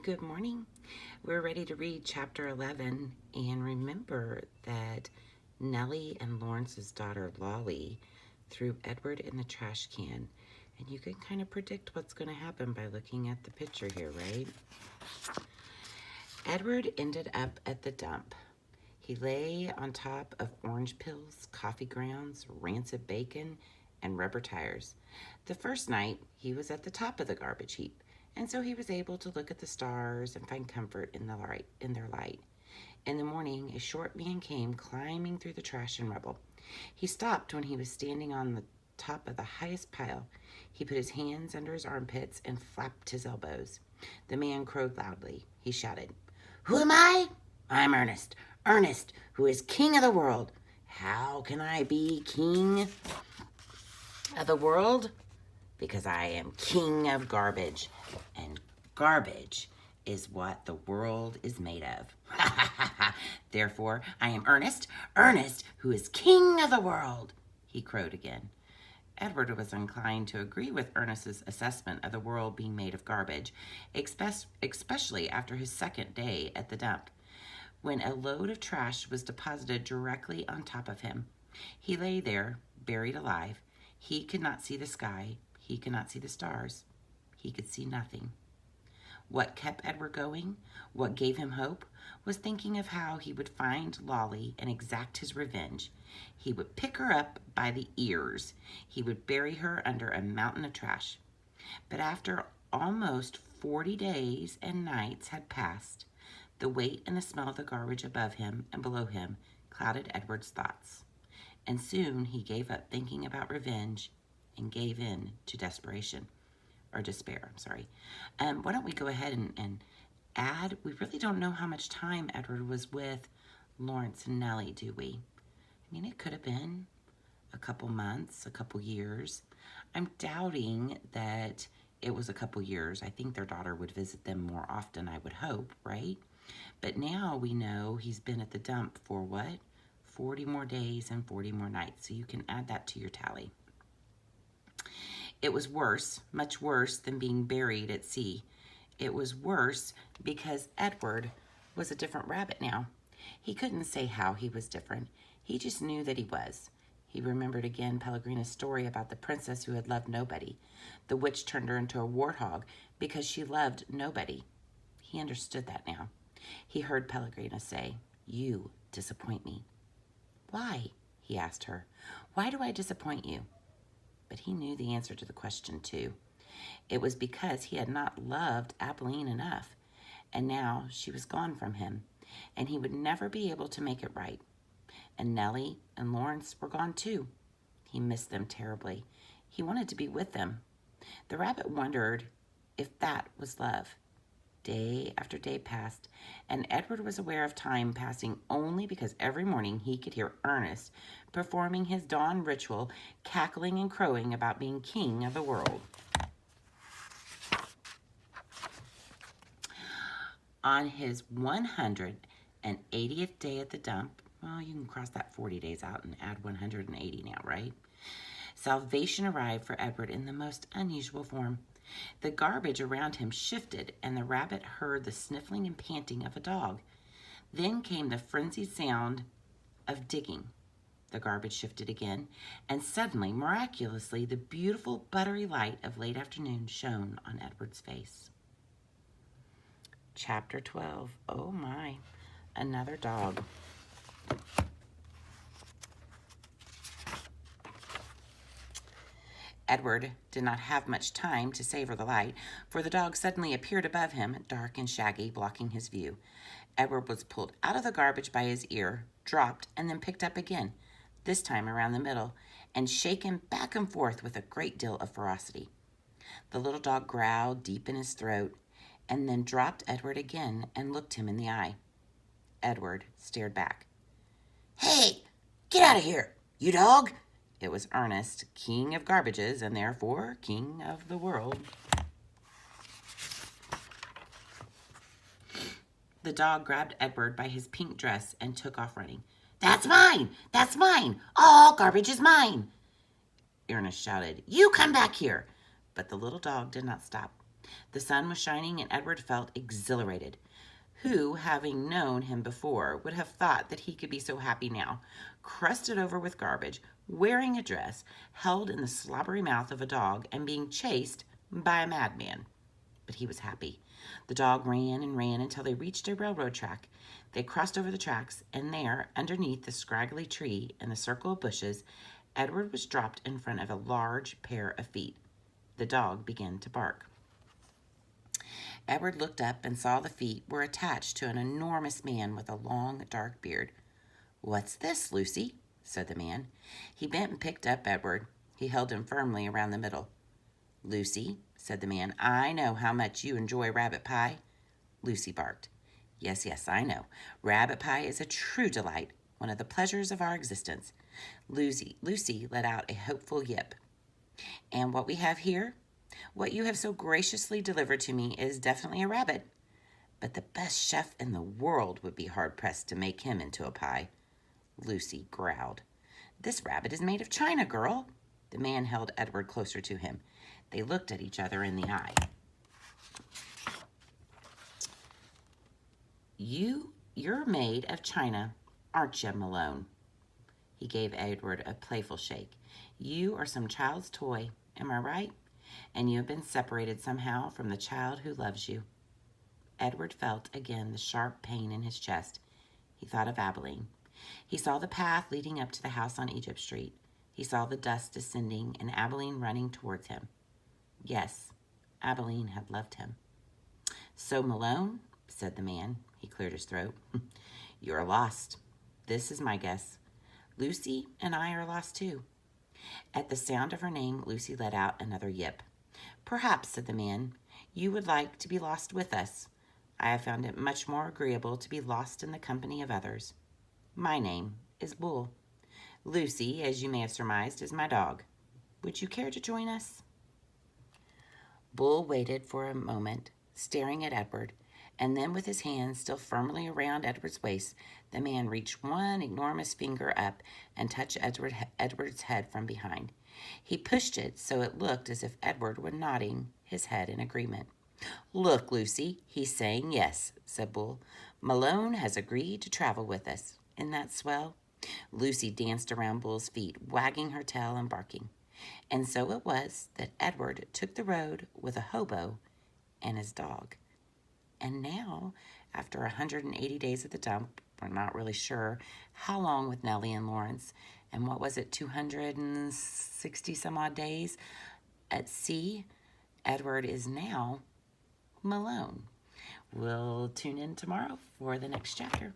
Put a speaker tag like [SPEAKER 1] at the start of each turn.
[SPEAKER 1] Good morning. We're ready to read chapter 11, and remember that Nellie and Lawrence's daughter Lolly threw Edward in the trash can, and you can kind of predict what's going to happen by looking at the picture here, right? Edward ended up at the dump. He lay on top of orange pills, coffee grounds, rancid bacon, and rubber tires. The first night, he was at the top of the garbage heap, and so he was able to look at the stars and find comfort in their light. In the morning, a short man came climbing through the trash and rubble. He stopped when he was standing on the top of the highest pile. He put his hands under his armpits and flapped his elbows. The man crowed loudly. He shouted, "Who am I? I'm Ernest. Ernest, who is king of the world. How can I be king of the world? Because I am king of garbage, and garbage is what the world is made of. Therefore, I am Ernest, Ernest, who is king of the world," he crowed again. Edward was inclined to agree with Ernest's assessment of the world being made of garbage, especially after his second day at the dump, when a load of trash was deposited directly on top of him. He lay there, buried alive. He could not see the sky. He could not see the stars. He could see nothing. What kept Edward going, what gave him hope, was thinking of how he would find Lolly and exact his revenge. He would pick her up by the ears. He would bury her under a mountain of trash. But after almost 40 days and nights had passed, the weight and the smell of the garbage above him and below him clouded Edward's thoughts. And soon he gave up thinking about revenge and gave in to despair. Why don't we go ahead and add? We really don't know how much time Edward was with Lawrence and Nellie, do we? I mean, it could have been a couple months, a couple years. I'm doubting that it was a couple years. I think their daughter would visit them more often, I would hope, right? But now we know he's been at the dump for what? 40 more days and 40 more nights. So you can add that to your tally. It was worse, much worse than being buried at sea. It was worse because Edward was a different rabbit now. He couldn't say how he was different. He just knew that he was. He remembered again Pellegrina's story about the princess who had loved nobody. The witch turned her into a warthog because she loved nobody. He understood that now. He heard Pellegrina say, "You disappoint me." "Why?" he asked her. "Why do I disappoint you?" But he knew the answer to the question, too. It was because he had not loved Abilene enough, and now she was gone from him, and he would never be able to make it right. And Nellie and Lawrence were gone, too. He missed them terribly. He wanted to be with them. The rabbit wondered if that was love. Day after day passed, and Edward was aware of time passing only because every morning he could hear Ernest performing his dawn ritual, cackling and crowing about being king of the world. On his 180th day at the dump, well, you can cross that 40 days out and add 180 now, right? Salvation arrived for Edward in the most unusual form. The garbage around him shifted, and the rabbit heard the sniffling and panting of a dog. Then came the frenzied sound of digging. The garbage shifted again, and suddenly, miraculously, the beautiful buttery light of late afternoon shone on Edward's face. Chapter 12. Oh my, another dog. Edward did not have much time to savor the light, for the dog suddenly appeared above him, dark and shaggy, blocking his view. Edward was pulled out of the garbage by his ear, dropped, and then picked up again, this time around the middle, and shaken back and forth with a great deal of ferocity. The little dog growled deep in his throat, and then dropped Edward again and looked him in the eye. Edward stared back. "Hey, get out of here, you dog!" It was Ernest, king of garbages, and therefore king of the world. The dog grabbed Edward by his pink dress and took off running. "That's mine! That's mine! All garbage is mine!" Ernest shouted, "You come back here!" But the little dog did not stop. The sun was shining and Edward felt exhilarated. Who, having known him before, would have thought that he could be so happy now, crusted over with garbage, wearing a dress, held in the slobbery mouth of a dog, and being chased by a madman? But he was happy. The dog ran and ran until they reached a railroad track. They crossed over the tracks, and there, underneath the scraggly tree and the circle of bushes, Edward was dropped in front of a large pair of feet. The dog began to bark. Edward looked up and saw the feet were attached to an enormous man with a long, dark beard. "What's this, Lucy?" said the man. He bent and picked up Edward. He held him firmly around the middle. "Lucy," said the man, "I know how much you enjoy rabbit pie." Lucy barked. Yes, I know. Rabbit pie is a true delight, one of the pleasures of our existence." Lucy let out a hopeful yip. "And what we have here? What you have so graciously delivered to me is definitely a rabbit. But the best chef in the world would be hard-pressed to make him into a pie." Lucy growled. "This rabbit is made of china, girl." The man held Edward closer to him. They looked at each other in the eye. You're made of china, aren't you, Malone?" He gave Edward a playful shake. "You are some child's toy, am I right? And you have been separated somehow from the child who loves you." Edward felt again the sharp pain in his chest. He thought of Abilene. He saw the path leading up to the house on Egypt Street. He saw the dust descending and Abilene running towards him. Yes, Abilene had loved him. "So, Malone," said the man. He cleared his throat. "You're lost. This is my guess. Lucy and I are lost too." At the sound of her name, Lucy let out another yip. "Perhaps," said the man, "you would like to be lost with us. I have found it much more agreeable to be lost in the company of others. My name is Bull. Lucy, as you may have surmised, is my dog. Would you care to join us?" Bull waited for a moment, staring at Edward, and then with his hands still firmly around Edward's waist, the man reached one enormous finger up and touched Edward's head from behind. He pushed it so it looked as if Edward were nodding his head in agreement. "Look, Lucy, he's saying yes," said Bull. "Malone has agreed to travel with us. Isn't that swell?" Lucy danced around Bull's feet, wagging her tail and barking. And so it was that Edward took the road with a hobo and his dog. And now, after 180 days at the dump, we're not really sure how long with Nellie and Lawrence, and what was it, 260 some odd days at sea, Edward is now Malone. We'll tune in tomorrow for the next chapter.